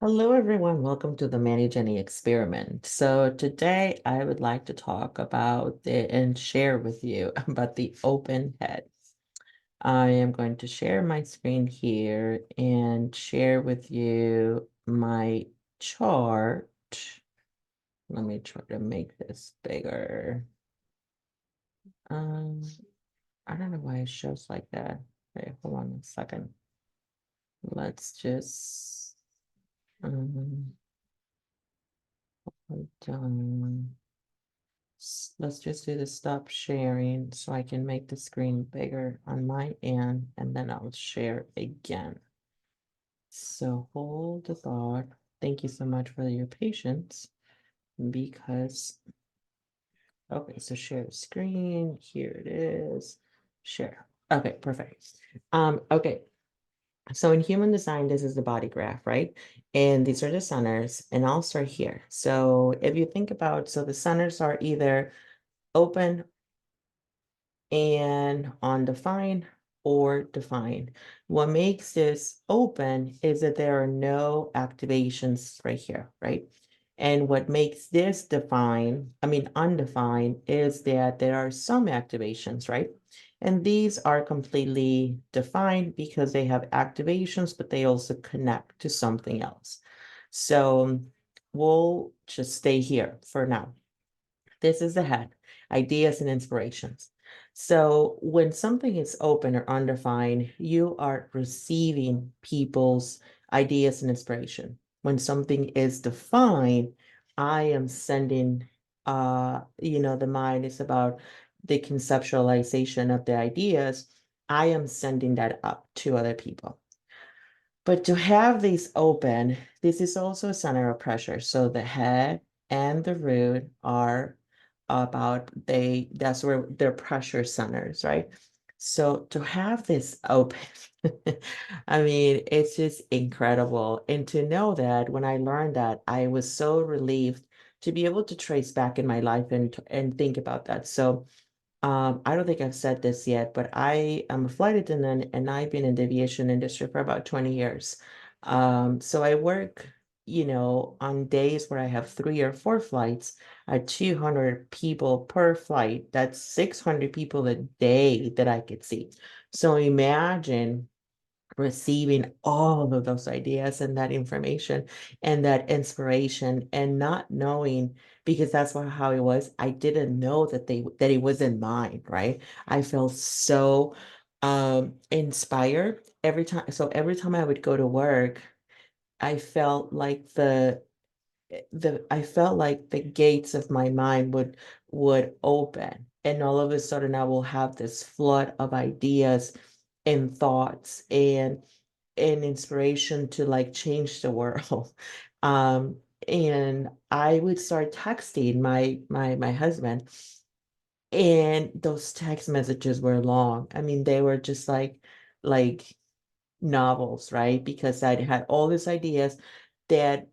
Hello, everyone. Welcome to the Mani-Geni experiment. So today I would like to talk about and share with you about the open head. I am going to share my screen here and share with you my chart. Let me try to make this bigger. Um, I don't know why it shows like that. Wait, hold on a second. Let's just hold on. Let's just do the stop sharing so I can make the screen bigger on my end, and then I'll share again. So hold the thought. Thank you so much for your patience because, okay, so share screen. Here it is. Share. Okay, perfect. Okay. So in human design, this is the body graph, right? And these are the centers, and I'll start here. So if you think about, so the centers are either open and undefined or defined. What makes this open is that there are no activations right here, right? And what makes this undefined, is that there are some activations, right? And these are completely defined because they have activations, but they also connect to something else. So we'll just stay here for now. This is the head, ideas and inspirations. So when something is open or undefined, you are receiving people's ideas and inspiration. When something is defined, I am sending, the mind is about the conceptualization of the ideas. I am sending that up to other people. But to have these open, this is also a center of pressure. So the head and the root are that's where their pressure centers, right? So to have this open, I mean, it's just incredible. And to know that when I learned that, I was so relieved to be able to trace back in my life and think about that. So I don't think I've said this yet, but I am a flight attendant and I've been in the aviation industry for about 20 years. So I work, on days where I have 3 or 4 flights at 200 people per flight. That's 600 people a day that I could see. So imagine receiving all of those ideas and that information and that inspiration and not knowing, because that's how it was. I didn't know that it wasn't mine, right? I felt so inspired every time. So every time I would go to work, I felt like the gates of my mind would open, and all of a sudden I will have this flood of ideas and thoughts and inspiration to like change the world. Um, and I would start texting my husband, and those text messages were long. I mean, they were just like novels, right? Because I'd had all these ideas that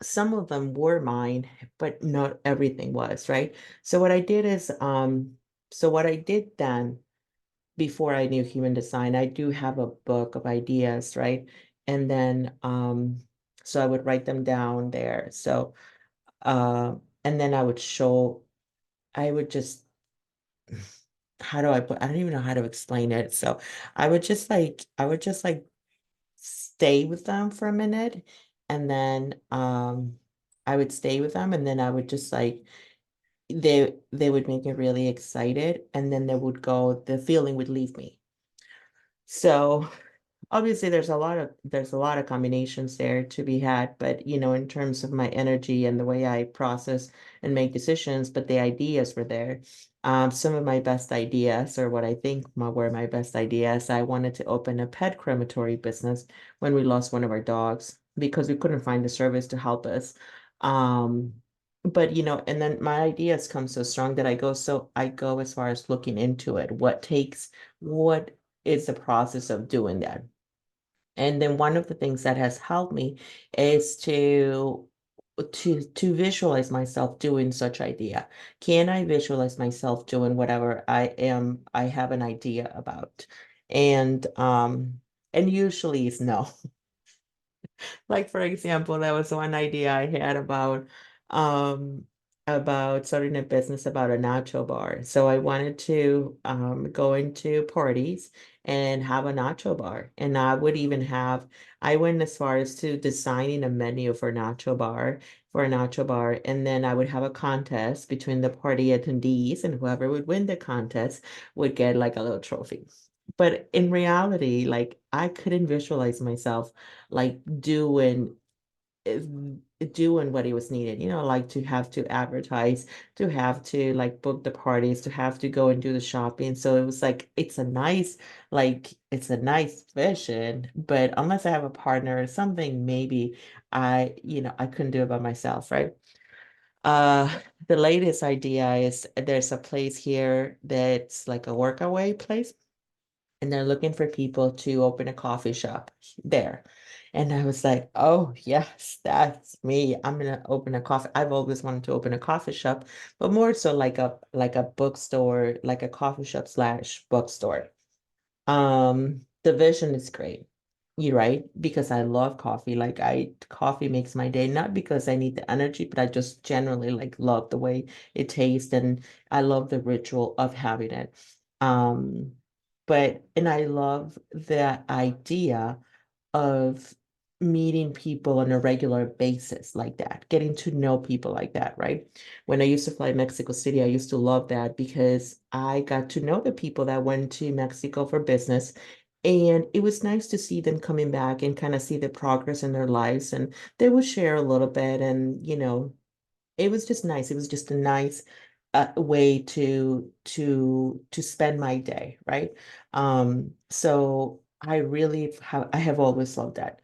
some of them were mine, but not everything was, right? So what I did is, so what I did then, before I knew human design, I do have a book of ideas, right? And then, so I would write them down there. So, and then I would just, I don't even know how to explain it. So I would just like stay with them for a minute. And then, I would stay with them and then I would just like, they would make me really excited. And then the feeling would leave me. So obviously there's a lot of combinations there to be had, but in terms of my energy and the way I process and make decisions, but the ideas were there. Some of my best ideas, or what I think were my best ideas, I wanted to open a pet crematory business when we lost one of our dogs because we couldn't find the service to help us. Um, but and then my ideas come so strong that I go as far as looking into it. What is the process of doing that? And then one of the things that has helped me is to visualize myself doing such idea. Can I visualize myself doing whatever I have an idea about? And usually it's no. Like for example, that was one idea I had um about starting a business about a nacho bar. So I wanted to go into parties and have a nacho bar. And I would even have I went as far as to designing a menu for a nacho bar. And then I would have a contest between the party attendees, and whoever would win the contest would get like a little trophy. But in reality, like I couldn't visualize myself like eh, doing what it was needed, like to have to advertise, to have to like book the parties, to have to go and do the shopping. So it was like it's a nice vision, but unless I have a partner or something, maybe I couldn't do it by myself, right? Uh, the latest idea is there's a place here that's like a workaway place, and they're looking for people to open a coffee shop there. And I was like, oh, yes, that's me. I'm gonna open a coffee. I've always wanted to open a coffee shop, but more so like a bookstore, like a coffee shop slash bookstore. The vision is great. You're right, because I love coffee. Like coffee makes my day, not because I need the energy, but I just generally like love the way it tastes, and I love the ritual of having it. Um, and I love the idea of meeting people on a regular basis like that, getting to know people like that, right? When I used to fly Mexico City, I used to love that because I got to know the people that went to Mexico for business. And it was nice to see them coming back and kind of see the progress in their lives. And they would share a little bit. And, it was just nice. It was just a nice way to spend my day, right? So I have always loved that.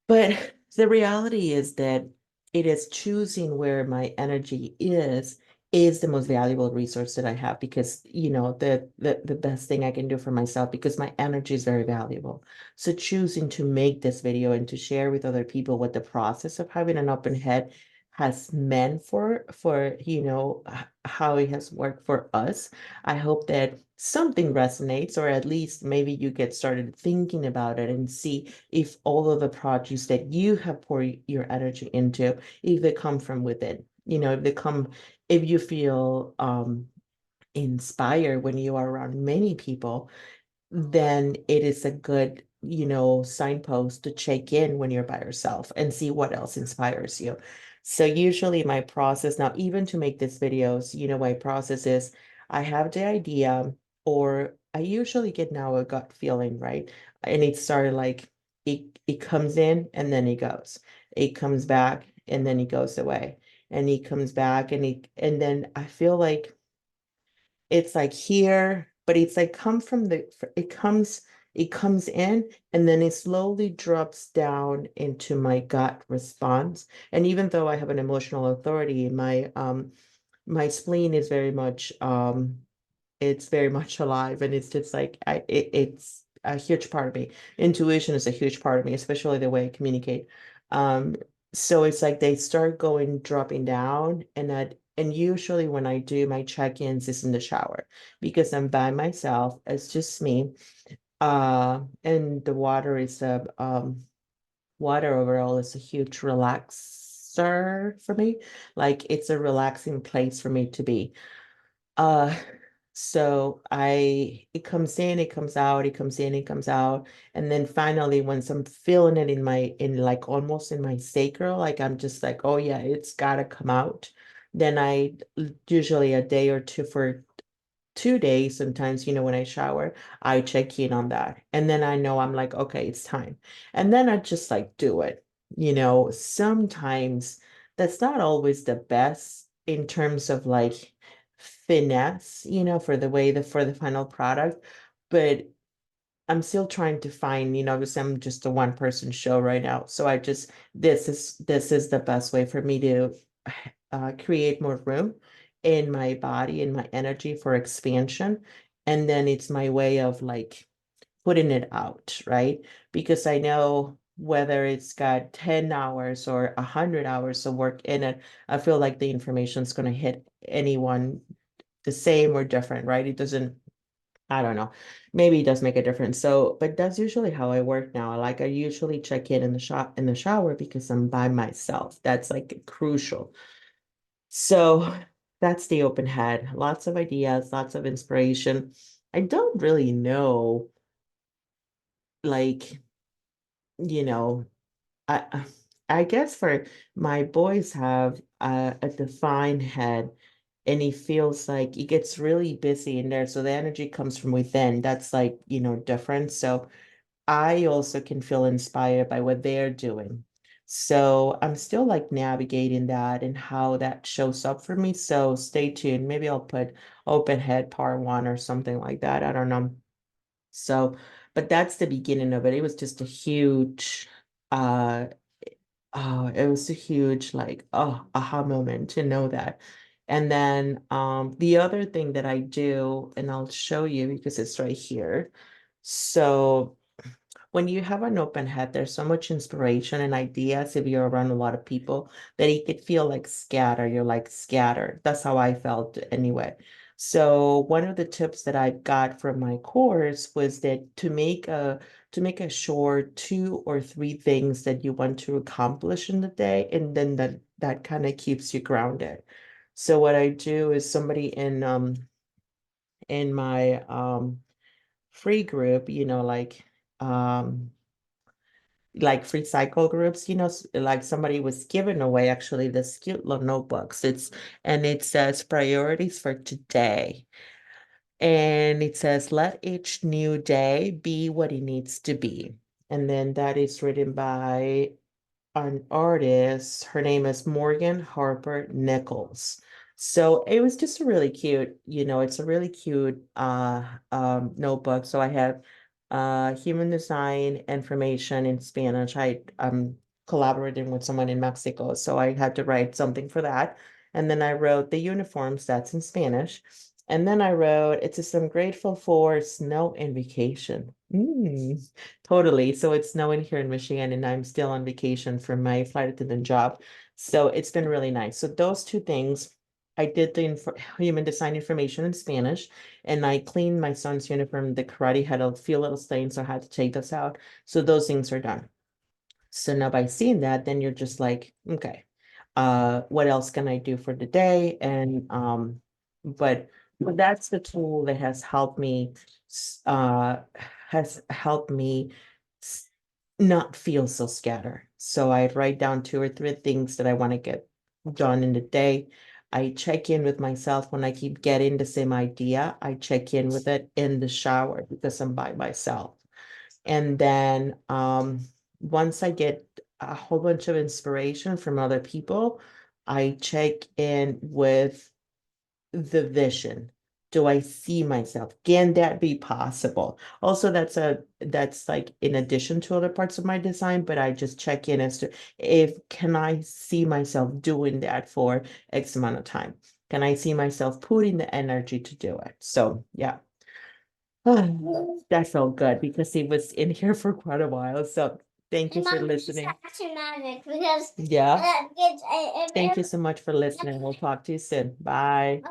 But the reality is that it is choosing where my energy is the most valuable resource that I have, because the best thing I can do for myself, because my energy is very valuable. So choosing to make this video and to share with other people what the process of having an open head has meant for how it has worked for us. I hope that something resonates, or at least maybe you get started thinking about it and see if all of the projects that you have poured your energy into, if they come from within, if you feel inspired when you are around many people, then it is a good, signpost to check in when you're by yourself and see what else inspires you. So usually my process now, even to make these videos, my process is I have the idea, or I usually get now a gut feeling, right? And it started like it comes in and then it goes. It comes back and then it goes away. And it comes back and then I feel like it's like here, but it's like it comes in and then it slowly drops down into my gut response. And even though I have an emotional authority, my spleen is very much it's very much alive, and it's just like it's a huge part of me. Intuition is a huge part of me, especially the way I communicate. Um, so it's like they start going dropping down, and usually when I do my check-ins is in the shower, because I'm by myself. It's just me. And the water overall is a huge relaxer for me. Like it's a relaxing place for me to be. Uh, so it comes in, it comes out, it comes in, it comes out. And then finally, once I'm feeling it in like almost in my sacral, like I'm just like, oh yeah, it's gotta come out. Then usually a day or two, for 2 days, sometimes, when I shower, I check in on that. And then I know I'm like, okay, it's time. And then I just like do it. Sometimes that's not always the best in terms of like finesse, for the final product. But I'm still trying to find, because I'm just a one person show right now. So this is the best way for me to create more room in my body and my energy for expansion. And then it's my way of like putting it out, right? Because I know whether it's got 10 hours or 100 hours of work in it, I feel like the information is going to hit anyone the same or different, right? I don't know. Maybe it does make a difference. So, but that's usually how I work now. Like I usually check in the shop in the shower because I'm by myself. That's like crucial. So that's the open head. Lots of ideas, lots of inspiration. I don't really know, like, you know, I guess for my boys have a defined head and he feels like he gets really busy in there. So the energy comes from within. That's like, different. So I also can feel inspired by what they're doing. So I'm still like navigating that and how that shows up for me. So stay tuned. Maybe I'll put open head part one or something like that. I don't know. So, but that's the beginning of it. It was just a huge, uh, oh, it was a huge like, oh, aha moment to know that. And then the other thing that I do, and I'll show you because it's right here. So when you have an open head, there's so much inspiration and ideas if you're around a lot of people that it could feel like scatter. You're like scattered. That's how I felt anyway. So one of the tips that I got from my course was that to make a short 2 or 3 things that you want to accomplish in the day, and then that kind of keeps you grounded. So what I do is somebody in my free group, like free cycle groups, like somebody was giving away actually this cute little notebooks. And it says priorities for today. And it says, let each new day be what it needs to be. And then that is written by an artist. Her name is Morgan Harper Nichols. So it was just a really cute, it's a really cute notebook. So I have human design information in Spanish. I'm collaborating with someone in Mexico, so I had to write something for that. And then I wrote the uniforms, that's in Spanish. And then I wrote, it says, I'm grateful for snow and vacation. Totally. So it's snowing here in Michigan, and I'm still on vacation from my flight attendant job. So it's been really nice. So those 2 things, I did the human design information in Spanish, and I cleaned my son's uniform. The karate had a few little stains, so I had to take those out. So those things are done. So now by seeing that, then you're just like, okay, what else can I do for the day? And but that's the tool that has helped me s- not feel so scattered. So I write down 2 or 3 things that I want to get done in the day. I check in with myself when I keep getting the same idea. I check in with it in the shower because I'm by myself. And then once I get a whole bunch of inspiration from other people, I check in with the vision. Do I see myself? Can that be possible? Also, that's like in addition to other parts of my design, but I just check in as to if can I see myself doing that for X amount of time? Can I see myself putting the energy to do it? So yeah. That felt good because he was in here for quite a while. So thank you for listening. Because yeah. Thank you so much for listening. We'll talk to you soon. Bye.